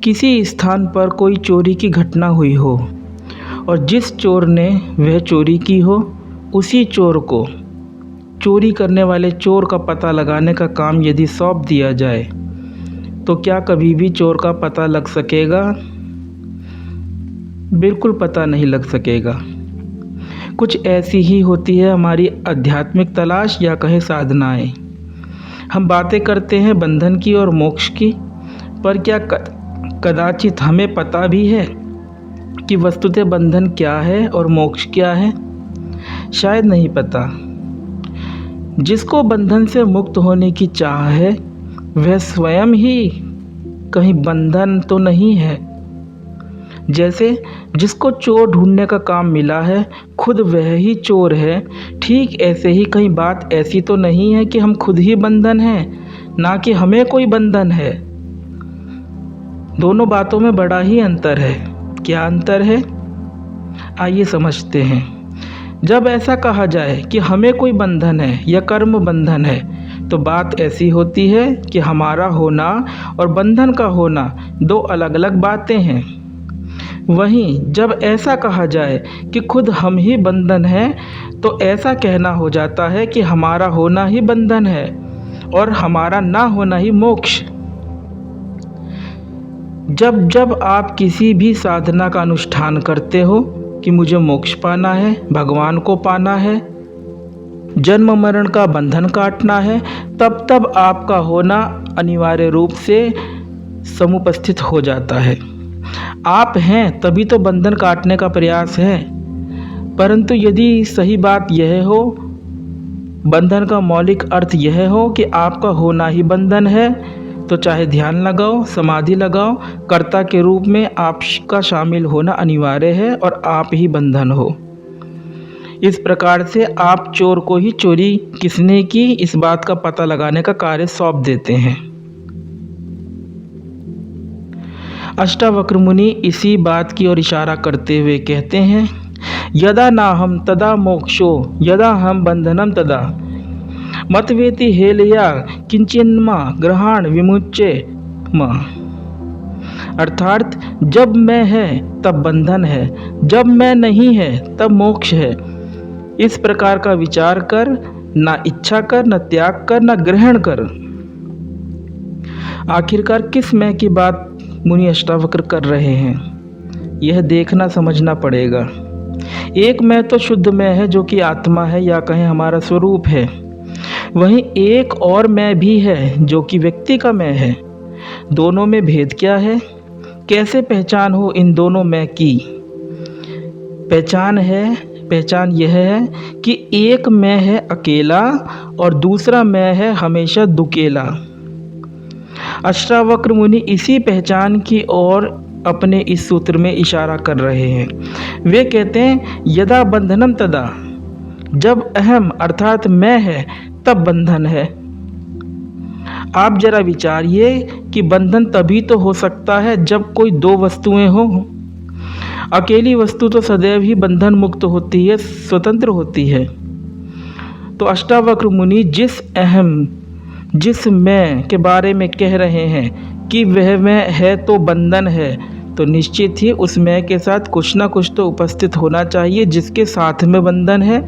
किसी स्थान पर कोई चोरी की घटना हुई हो और जिस चोर ने वह चोरी की हो, उसी चोर को चोरी करने वाले चोर का पता लगाने का काम यदि सौंप दिया जाए तो क्या कभी भी चोर का पता लग सकेगा? बिल्कुल पता नहीं लग सकेगा। कुछ ऐसी ही होती है हमारी आध्यात्मिक तलाश या कहें साधनाएं। हम बातें करते हैं बंधन की और मोक्ष की, पर क्या कदाचित हमें पता भी है कि वस्तुतः बंधन क्या है और मोक्ष क्या है? शायद नहीं पता। जिसको बंधन से मुक्त होने की चाह है वह स्वयं ही कहीं बंधन तो नहीं है। जैसे जिसको चोर ढूंढने का काम मिला है खुद वह ही चोर है, ठीक ऐसे ही कहीं बात ऐसी तो नहीं है कि हम खुद ही बंधन हैं, ना कि हमें कोई बंधन है। दोनों बातों में बड़ा ही अंतर है। क्या अंतर है? आइए समझते हैं। जब ऐसा कहा जाए कि हमें कोई बंधन है या कर्म बंधन है तो बात ऐसी होती है कि हमारा होना और बंधन का होना दो अलग अलग बातें हैं। वहीं जब ऐसा कहा जाए कि खुद हम ही बंधन हैं तो ऐसा कहना हो जाता है कि हमारा होना ही बंधन है और हमारा ना होना ही मोक्ष। जब जब आप किसी भी साधना का अनुष्ठान करते हो कि मुझे मोक्ष पाना है, भगवान को पाना है, जन्म मरण का बंधन काटना है, तब तब आपका होना अनिवार्य रूप से समुपस्थित हो जाता है। आप हैं तभी तो बंधन काटने का प्रयास है। परंतु यदि सही बात यह हो, बंधन का मौलिक अर्थ यह हो कि आपका होना ही बंधन है, तो चाहे ध्यान लगाओ, समाधि लगाओ, कर्ता के रूप में आपका शामिल होना अनिवार्य है और आप ही बंधन हो। इस प्रकार से आप चोर को ही चोरी किसने की इस बात का पता लगाने का कार्य सौंप देते हैं। अष्टावक्र मुनि इसी बात की ओर इशारा करते हुए कहते हैं, यदा नाहम तदा मोक्षो यदा हम बंधनम तदा मतवेति हेलया किंचिन्मा ग्रहण विमुच्य म। अर्थात जब मैं है तब बंधन है, जब मैं नहीं है तब मोक्ष है। इस प्रकार का विचार कर, ना इच्छा कर, न त्याग कर, न ग्रहण कर। आखिरकार किस मैं की बात मुनि अष्टावक्र कर रहे हैं, यह देखना समझना पड़ेगा। एक मैं तो शुद्ध मैं है जो कि आत्मा है या कहें हमारा स्वरूप है। वहीं एक और मैं भी है जो कि व्यक्ति का मैं है। दोनों में भेद क्या है? कैसे पहचान हो इन दोनों मैं की? पहचान यह है कि एक मैं है अकेला और दूसरा मैं है हमेशा दुकेला। अष्टावक्र मुनि इसी पहचान की ओर अपने इस सूत्र में इशारा कर रहे हैं। वे कहते हैं, यदा बंधनम तदा, जब अहम अर्थात मैं है तब बंधन है। आप जरा विचारिए कि बंधन तभी तो हो सकता है जब कोई दो वस्तुएं हो। अकेली वस्तु तो सदैव ही बंधन मुक्त होती है, स्वतंत्र होती है। तो अष्टावक्र मुनि जिस मैं के बारे में कह रहे हैं कि वह मैं है तो बंधन है, तो निश्चित ही उस मैं के साथ कुछ ना कुछ तो उपस्थित होना चाहिए जिसके साथ में बंधन है,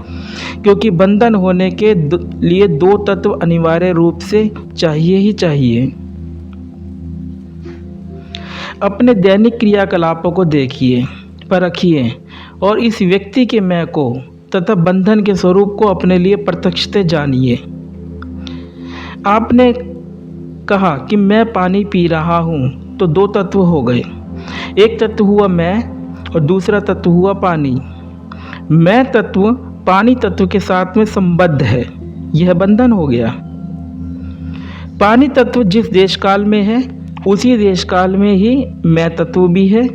क्योंकि बंधन होने के लिए दो तत्व अनिवार्य रूप से चाहिए ही चाहिए। अपने दैनिक क्रियाकलापों को देखिए, परखिए और इस व्यक्ति के मैं को तथा बंधन के स्वरूप को अपने लिए प्रत्यक्षतः जानिए। आपने कहा कि मैं पानी पी रहा हूँ, तो दो तत्व हो गए। एक तत्व हुआ मैं और दूसरा तत्व हुआ पानी। मैं तत्व पानी तत्व के साथ में संबद्ध है, यह बंधन हो गया। पानी तत्व जिस देश काल में है उसी देश काल में ही मैं तत्व भी है।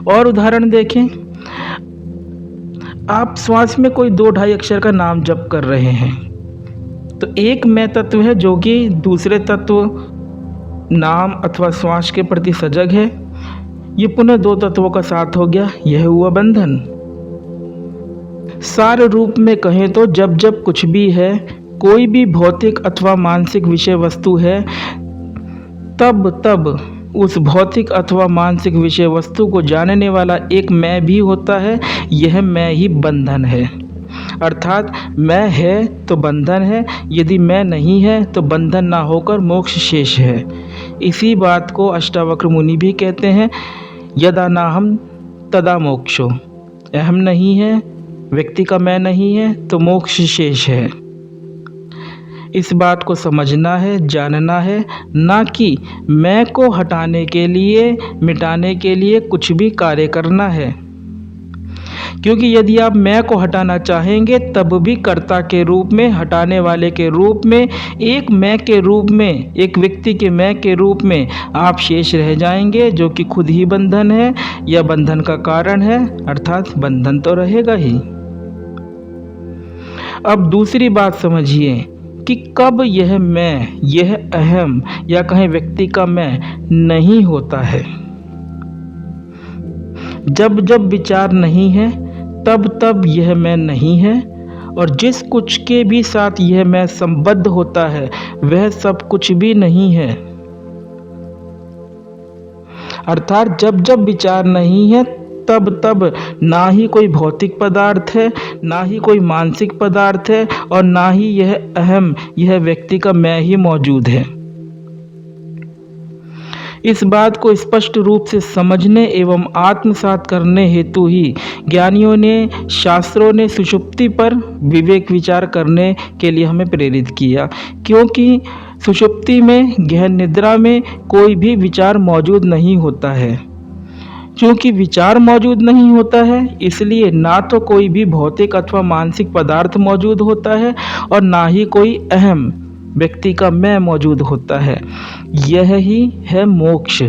और उदाहरण देखें, आप श्वास में कोई 2-2.5 अक्षर का नाम जप कर रहे हैं, तो एक मैं तत्व है जो कि दूसरे तत्व नाम अथवा श्वास के प्रति सजग है। ये पुनः दो तत्वों का साथ हो गया, यह हुआ बंधन। सार रूप में कहें तो जब जब कुछ भी है, कोई भी भौतिक अथवा मानसिक विषय वस्तु है, तब तब उस भौतिक अथवा मानसिक विषय वस्तु को जानने वाला एक मैं भी होता है। यह मैं ही बंधन है। अर्थात मैं है तो बंधन है, यदि मैं नहीं है तो बंधन ना होकर मोक्ष शेष है। इसी बात को अष्टावक्र मुनि भी कहते हैं, यदा नाहम तदा मोक्षो। अहम नहीं है, व्यक्ति का मैं नहीं है तो मोक्ष शेष है। इस बात को समझना है, जानना है, ना कि मैं को हटाने के लिए, मिटाने के लिए कुछ भी कार्य करना है। क्योंकि यदि आप मैं को हटाना चाहेंगे तब भी कर्ता के रूप में, हटाने वाले के रूप में, एक मैं के रूप में, एक व्यक्ति के मैं के रूप में आप शेष रह जाएंगे, जो कि खुद ही बंधन है या बंधन का कारण है। अर्थात बंधन तो रहेगा ही। अब दूसरी बात समझिए कि कब यह मैं, यह अहम या कहें व्यक्ति का मैं नहीं होता है। जब जब विचार नहीं है तब तब यह मैं नहीं है, और जिस कुछ के भी साथ यह मैं संबद्ध होता है वह सब कुछ भी नहीं है। अर्थात जब जब विचार नहीं है तब तब ना ही कोई भौतिक पदार्थ है, ना ही कोई मानसिक पदार्थ है, और ना ही यह अहम, यह व्यक्ति का मैं ही मौजूद है। इस बात को स्पष्ट रूप से समझने एवं आत्मसात करने हेतु ही ज्ञानियों ने, शास्त्रों ने सुषुप्ति पर विवेक विचार करने के लिए हमें प्रेरित किया। क्योंकि सुषुप्ति में, गहन निद्रा में कोई भी विचार मौजूद नहीं होता है। क्योंकि विचार मौजूद नहीं होता है, इसलिए ना तो कोई भी भौतिक अथवा मानसिक पदार्थ मौजूद होता है और ना ही कोई अहम, व्यक्ति का मैं मौजूद होता है। यह ही है मोक्ष।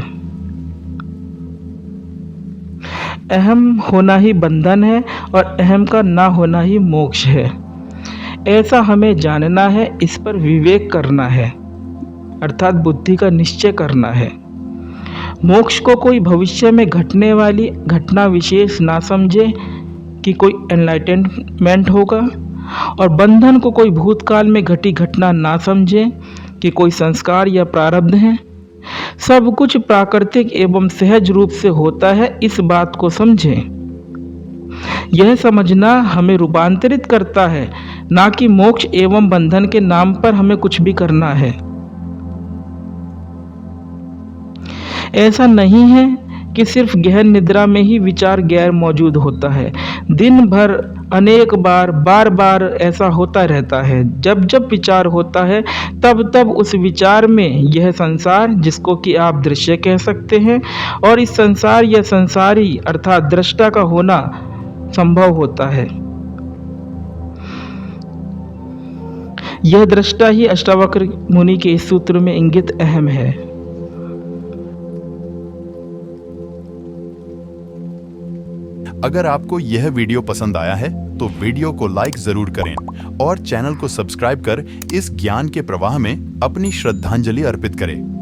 अहम होना ही बंधन है और अहम का ना होना ही मोक्ष है। ऐसा हमें जानना है, इस पर विवेक करना है, अर्थात बुद्धि का निश्चय करना है। मोक्ष को कोई भविष्य में घटने वाली घटना विशेष ना समझे कि कोई एनलाइटनमेंट होगा, और बंधन को कोई भूतकाल में घटी घटना ना समझे कि कोई संस्कार या प्रारब्ध है। सब कुछ प्राकृतिक एवं सहज रूप से होता है, इस बात को समझें। यह समझना हमें रूपांतरित करता है, ना कि मोक्ष एवं बंधन के नाम पर हमें कुछ भी करना है। ऐसा नहीं है कि सिर्फ गहन निद्रा में ही विचार गैर मौजूद होता है। दिन भर अनेक बार, बार बार ऐसा होता रहता है। जब जब विचार होता है तब तब उस विचार में यह संसार, जिसको कि आप दृश्य कह सकते हैं, और इस संसार या संसारी अर्थात दृष्टा का होना संभव होता है। यह दृष्टा ही अष्टावक्र मुनि के इस सूत्र में इंगित अहम है। अगर आपको यह वीडियो पसंद आया है तो वीडियो को लाइक जरूर करें और चैनल को सब्सक्राइब कर इस ज्ञान के प्रवाह में अपनी श्रद्धांजलि अर्पित करें।